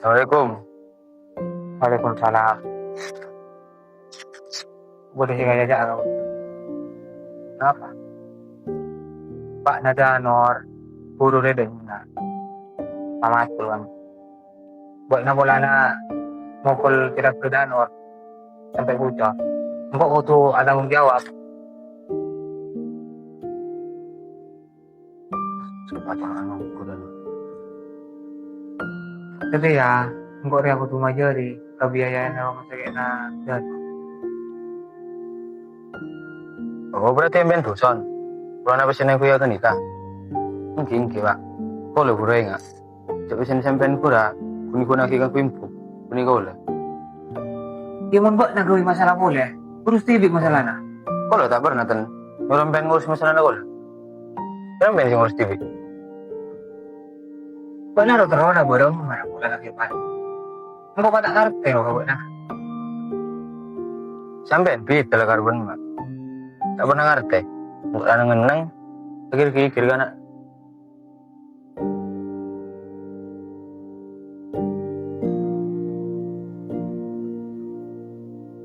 Assalamualaikum. Waalaikumsalam. Boleh sih jajak kau. Kenapa? Pak Nadanor, puro rin na. Pamatul kan. Buat na mula na mukul tidak Danor sampai hujan. Mbok ko tuh ada tanggung jawab. Cepat orang aku dan Tapi ya, mbok rin ako tumajari. Kebiayaan na rumah sakit na dan. oh berarti yang son. Kalau nak pesen aku ya kan nikah. Mungkin pak. Kau le pura ingat. Cak pesen sampean pura. Kuni kau nak ikan kuimpu. Kuni kau le. Dia mau mbok nagawi masalah boleh. Terus tibik masalah na. Kau le tak pernah ten. Orang pen ngurus masalah nak kau le. Orang pen sih ngurus TV. Mbok na terus na bodong mana boleh lagi pak. Mbok tak ngerti loh kau na. Sampean pita lah karbon mak. Tak pernah ngerti. Bukan ngeneng. Kikir kan.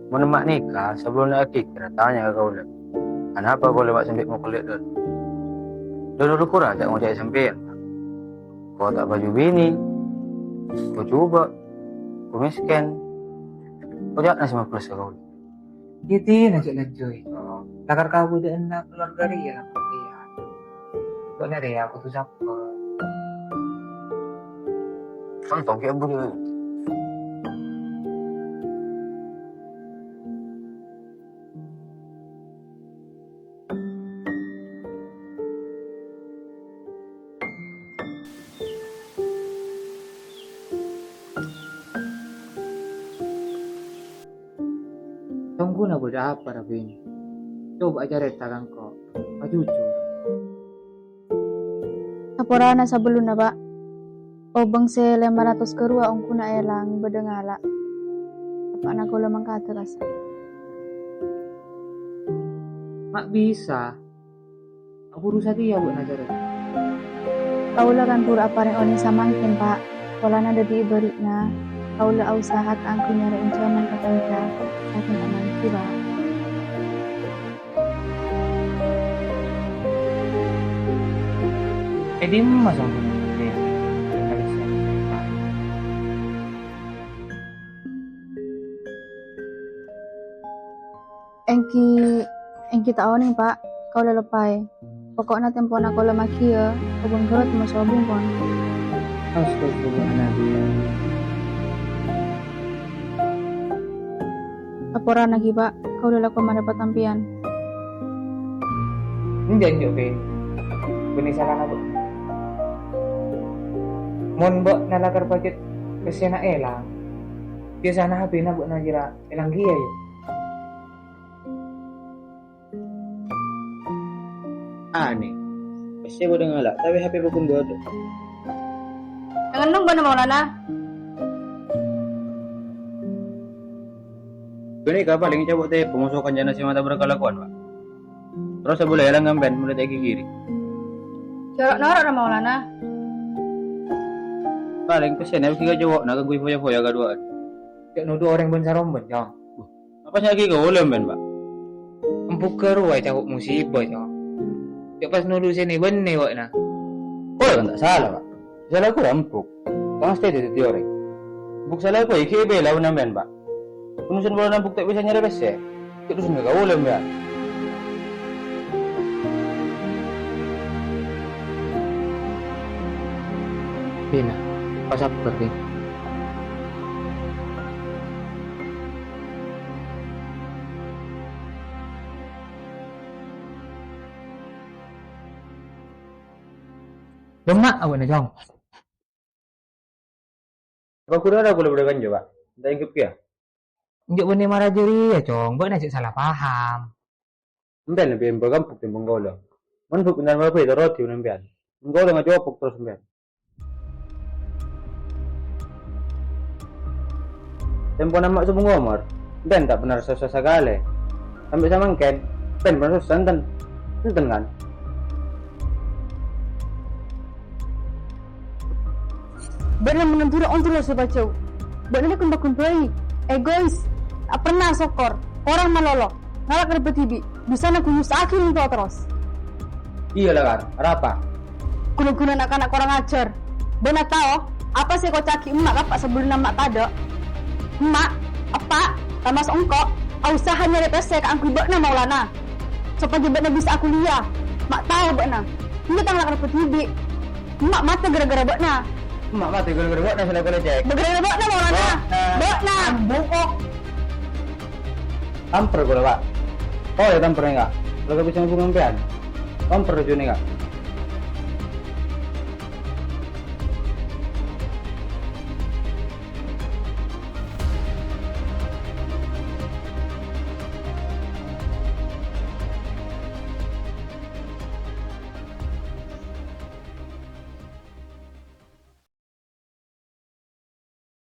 Menemak nikah sebelum nak kira tanya ke kau le. Kenapa kau lemak sampai mau kulit dulu? Dulu kurang tak mau cari sampean. Kau tak baju bini. Kau coba. Kau miskin. Kau jangan nasi 50 kau. Gitu na cak lanjoy. Lakar kau udah enak keluarga dia lah dia. Mbok na rin ako tuh siapa. Contoh kayak begini. Tunggu na boda apa Rabin. Coba aja retakan kau. Jujur. Aporana sa bulun na ba? O bangse 500 kerua ang kuna elang bedengala. Apa na ko lamang kataras. Mak bisa. Aku berusaha dia buat najarin. Kaula kan pura apa rin oni sa mangkin pa. Wala na dadi ibarit na. Kaula ausahat ang kunyara incaman katangka. Akin aman diba? Di masang dia. Engki taoning pa. Kaula lepay. Pokoknya tempo na kaula makia. Ubang gerot masobong pon. Astagfirullahaladzim. Aporana giba. Kaula lako madapat tampian. Ini janji oke. Benih salah na bu. Mon mbok nalakar budget kasi na elang. Biasa na habi na bu na jira elang gia yun. Aneh. Pasti gue udah ngalak. Tapi HP gue pun gue ada. Jangan dong ba na maulana? Ini kapan paling cabut deh pemusukan jana si mata berkelakuan pak. Terus saya boleh elang ngamben mulai dari kiri. Jorok norok na maulana. Paling pesen ya kita cowok nak gue foya-foya keduaan. Cak nuduh orang bencar rombon jong. Apa sih lagi kau boleh ben pak? Empuk keruai cakuk musibah jong. Cak pas nuduh sini benih wak na. Oh kan tak salah pak. Salah aku empuk. Kau stay di teori. Buk salah aku IKB lah namben pak. Kemudian bola nampuk tak bisa nyari besi. Itu semua kau boleh ben. Bina. Pas aku pergi. Lemak awak na jong. Apa kurang ada boleh berdekan coba? Tak ingin kia. Njuk benih marah jeri ya jong. Mbak nasi salah paham. Namben lebih empuk empuk timbang kau lah. Mana buk benar apa itu roti namben. Kau dengan jawab terus namben. Tempo nama sebung ngomor, Ben tak benar susah sekali. Sampai sama Ken, Ben benar susah enten kan? Benar menentura on terus baca. Benar kumpul-kumpul, egois, tak pernah sokor, orang malolo, ngalak repetibi, bisa nak kunyusakin itu terus. Iya lah kan, ada apa? Guna-guna anak-anak kurang ajar. Benar tahu, apa sih kau caki emak kapak sebelum nama tak ada? Emak, apa, tambah songkok, usahanya dari saya ke angku bekna maulana. Supaya bekna bisa aku lihat. Mak tahu bekna, ini tak ngalak repetibi. Emak mati gara-gara bekna. Mak mati gara-gara buat nasi lagu lecek. Gara-gara bekna maulana. Bekna. Bungkok. Tamper gue lah pak. Oh ya tamper enggak. Kalau gak bisa ngomong ngampean. Tamper aja nih enggak.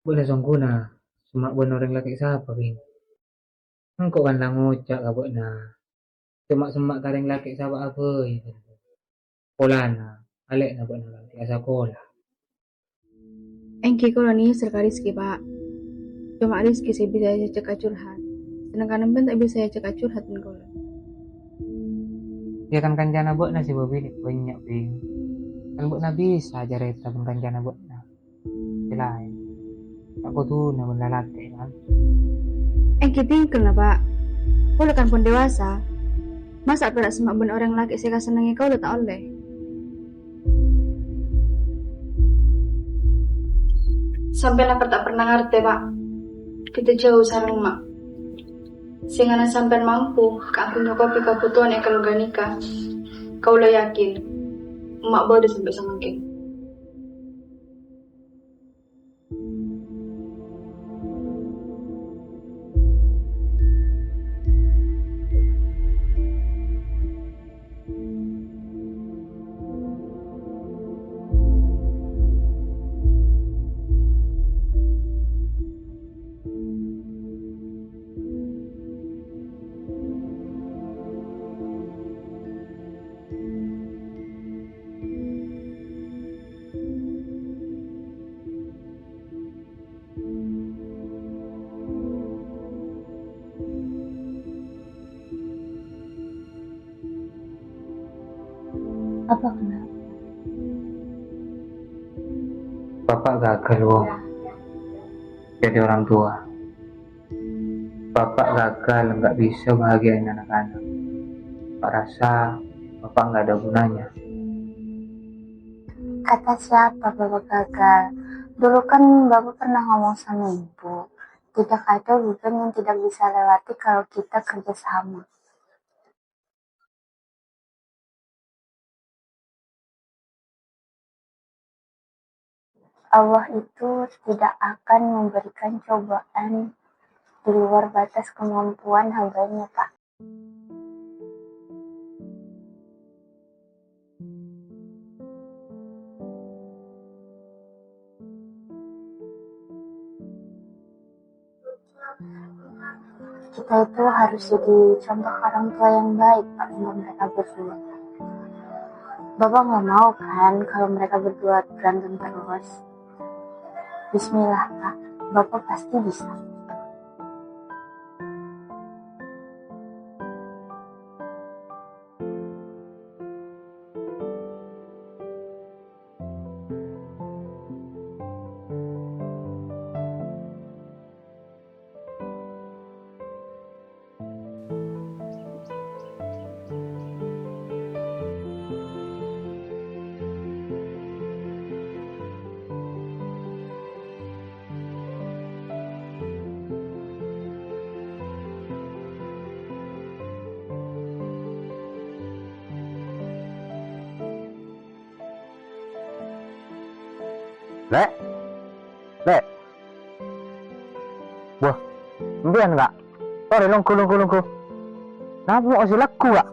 Boleh songkuna. Semak buat orang laki siapa, Bing? Engkau kan lah ngocak kabut na. Semak-semak kareng laki siapa apa ya. Polana. Alek na buat na laki sekolah. Engki kalau ni serka Rizky pak. Cuma Rizky saya bisa cekak curhat. Sedangkan empen tak bisa cekak curhat pun kalau. Ya kan kanjana buat na si Bobi banyak, Bing. Kan buat na bisa aja reta pun kanjana buat na. Selain. Aku tuh na lalaki kan. Engki tingkel lah pak. Kau kan pun dewasa. Masa tidak semak ben orang laki saya senangi kau tak oleh. Sampai nak tak pernah ngerti pak. Kita jauh sarang mak. Sehingga sampai mampu aku nyokopi kebutuhan yang kalau gak nikah. Kau lah yakin emak baru sampai sama kau. Apa kenapa? Bapak gagal wong. Jadi orang tua. Bapak gagal nggak bisa bahagiain anak-anak. Bapak rasa bapak nggak ada gunanya. Kata siapa Bapak gagal? Dulu kan Bapak pernah ngomong sama Ibu, tidak ada beban yang tidak bisa lewati kalau kita kerja sama. Allah itu tidak akan memberikan cobaan di luar batas kemampuan hambanya, Pak. Kita itu harus jadi contoh orang tua yang baik, Pak, untuk mereka berdua. Bapak nggak mau kan kalau mereka berdua berantem terus. Bismillah, Pak. Bapak pasti bisa. Lek. Wah, mbian enggak? Ore lungku. Napa mau silaku gak?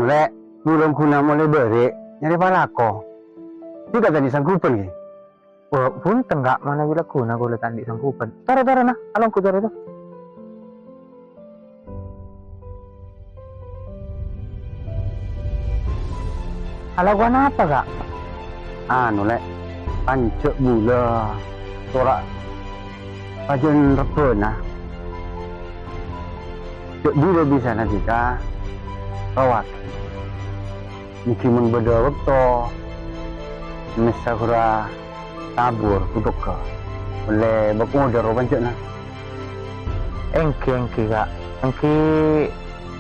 Lek, belum guna mulai beri, nyari palako. Tidak tadi sangkupan ya? Wah, pun tenggak mana bila guna gue letak di sangkupan. Tara nah, alongku cari tuh. Ala gua apa gak? anu lek pancuk gula ora pajen repena cuk dulu bisa nanti ka rawat mungkin beda waktu misakura tabur tutuk ka oleh bakudar pancuk na Engki kak. Engki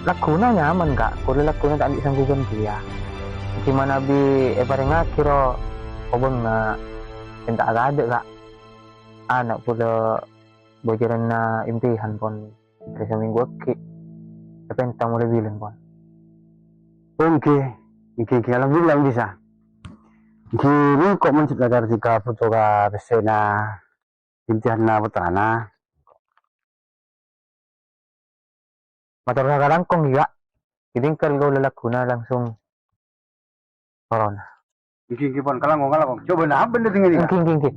laguna nyaman kak. Kulo laguna tak isang gugun dia. Gimana bi pareng kiro kobon na cinta agak kak. Anak pula bocoran na impihan pon dari seminggu ki. Tapi entah mulai bilang pon. Oke, kalau bilang bisa. Kini kok menciptakan jika foto ka pesena impian na petana. Motor sekarang kong gak. Jadi kalau laguna langsung corona. Iki pon kalangong. Coba na bener dengan ini. Engki.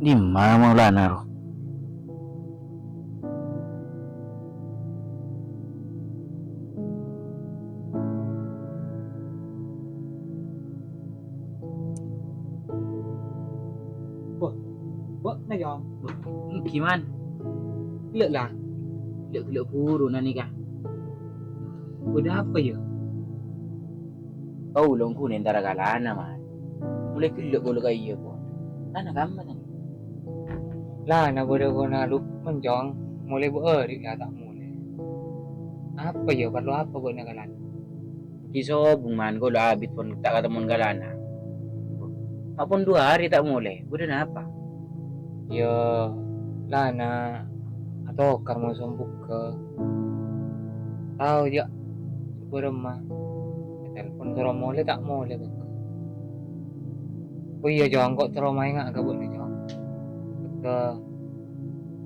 Di mana Maulana ro? Vợ này rồi. Gimana? Lihat lah. Lihat buru nani kah? Udah apa ya? Kau long kunin tara kalana man. Mulai kelak bolu kayo po. Anak kamu nani. Lah na bodoh ko na lup menjong. Mulai berik ya tak mulai. Apa ya? Perlu apa buat nagalan? Kiso bungman ko labit pon tak ketemu kalana. Apun 2 hari tak mulai. Udah na apa? Ya lah na atau kamu sumbuk ke tahu ya seberapa telepon terus mulai tak mulai ke. Oh iya jong kok terus main nggak kabut nih jong. Ke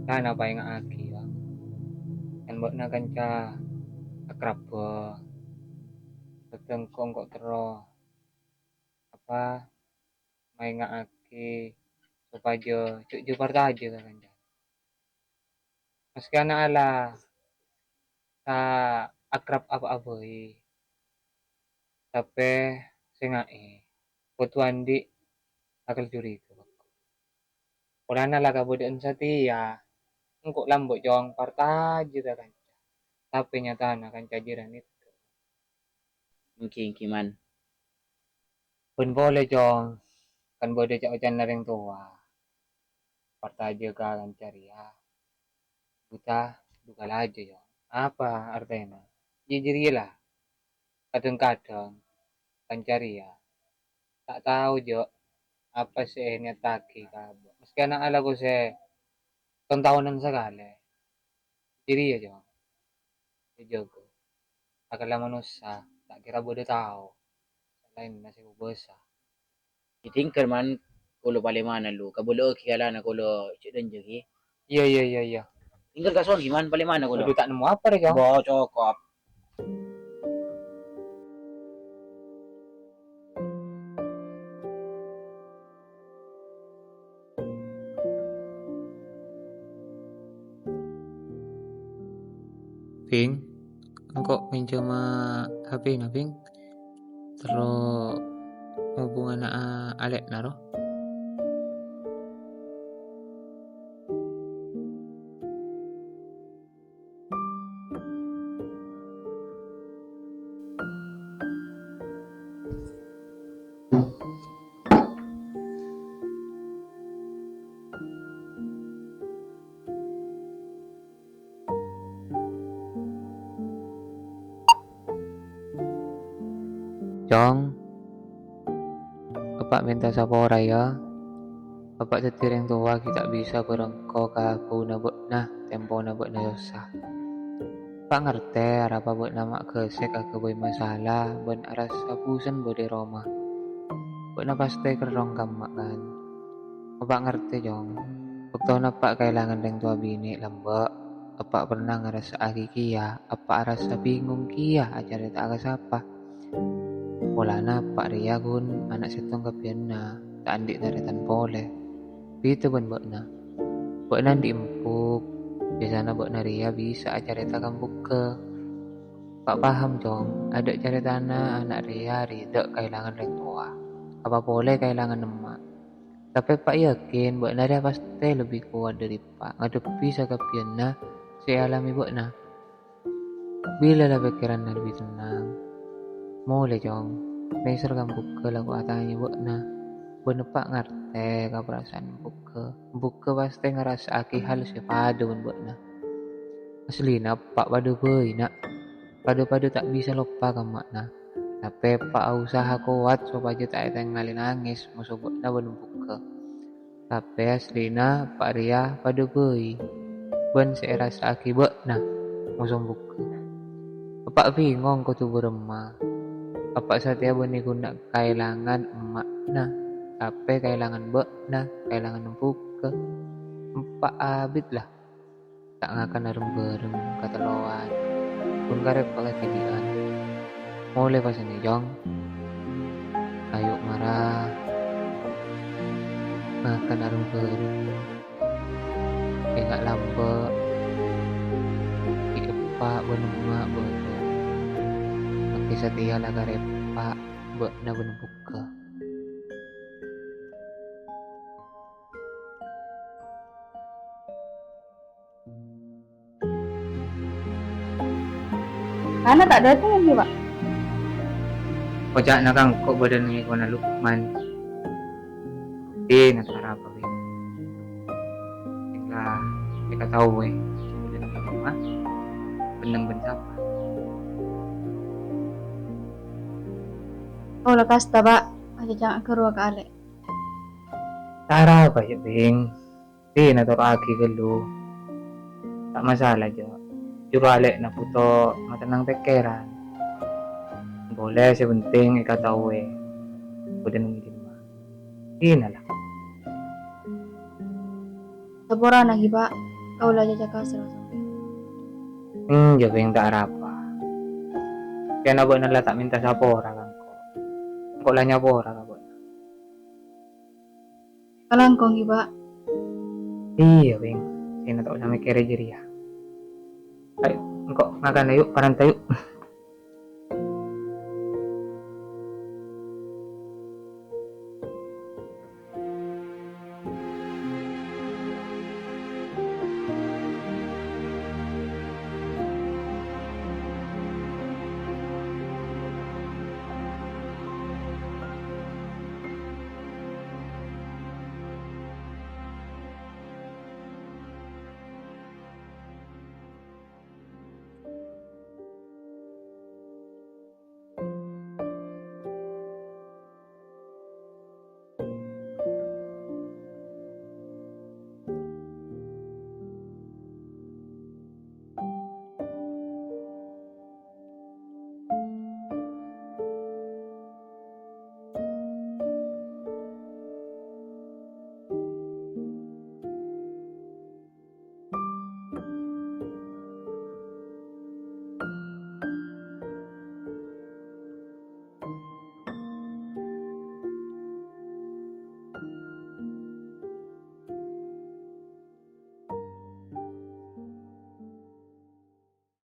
lah na paling nggak aki ya. Kan buat na kanca akrab ke. Ketengkong kok terus apa main nggak aki supaya cuk jupar aja kan kanca. Meski anak ala sa akrab apa-apa tapi sengai putuan di akal curi itu. Wala na laga budaan sa tiya engkok lambok jong parta aja kan. Tapi nyata na kan cajiran itu. Mungkin kiman. Pun boleh jong kan boleh cak ocan na ring tua. Parta aja kan cari ya. Buta duka aja jong. Apa artinya? Jijirilah. Kadang-kadang kan cari ya. Tak tahu jo apa sih niat taki kabo. Meski anak ala ko se tahunan sekali. Jadi ya jo. Jogo. Akala manusia tak kira bodoh tahu. Lain nasi bosa. Itingkar man kulo palimanan lu. Kabulo kalana kulo dan jegi. Iya. Tinggal kasuan gimana palimana kulo. Aduh tak nemu apa deh jo. Bo cokop. Ping, engkau minjem HP na Ping? Terus hubungan Alek naro? Jong, Bapak minta sapora ya. Bapak setir yang tua kita bisa berengko ke aku na tempo na yosah. Pak ngerti apa buat nama kesek aku boy masalah ben aras abusan bodi Roma. Buat pasti kerong kamak kan. Bapak ngerti jong. Waktu napak kailangan yang tua bini lembek. Apa pernah ngerasa aki kia? Apa rasa bingung kia acara tak agas apa? Polana Pak Ria gun anak setong kapianna tak andik naretan pole. Itu ben bakna. Bakna diempuk. Biasanya bakna Ria bisa acara kambuk ke. Pak paham jong, ada cerita anak Ria ridak kailangan orang tua. Apa boleh kailangan emak. Tapi Pak yakin bakna Ria pasti lebih kuat dari Pak. Ngadepi sakapianna si alami bakna. Bila lah pikiran lebih tenang. Mulai jong, Neser kambuk ke lagu atanya bakna. Bener Pak ngerti ka perasaan buka pasti ngerasa aki hal sepadu ben bakna. Aslina Pak padu beuy nak. Padu-padu tak bisa lupa ka makna. Tapi Pak usaha kuat supaya tak ada ngalih nangis musuh bakna ben buka. Tapi aslina Pak Ria padu beuy. Ben serasa aki bakna musuh buka. Pak bingung ko tu beremah. Apa satia beni guna kailangan emakna, tapi kailangan bakna, kailangan buka. Empak abid lah, tak ngakan arem bareng kata lawan. Pun karep pakatidian. Mulai pas ini jong, ayo marah, ngakan arem bareng. Enggak lambat, ipa benemak bener. Kisah dia lah karep Pak bakna ben buka. Karena tak datang lagi Pak. Kocak na kang kok badan ni ko na Lukman. Di nasara pa rin. Ika tahu Kemudian ke rumah. Benang bensapa. Oh lekas ta Pak. Aja jangan keruah ke Alek. Tara ba Bing? Di nator aki gelu. Tak masalah jo. Juro Alek na puto matanang pikiran. Boleh sebenting ika tahu Kemudian ngidim mah. Di na lang. Sapora lagi Pak. Kau lah jaga kasar sampai. Jabing tak arapa. Kaya na ba nala tak minta sapora kang ko. Kok lah nyapora ka ba? Kalangkong Pak. Iya Bing. Sino tau sa may kere jeriya. Ay, engko ngakan na yuk, parang tayo.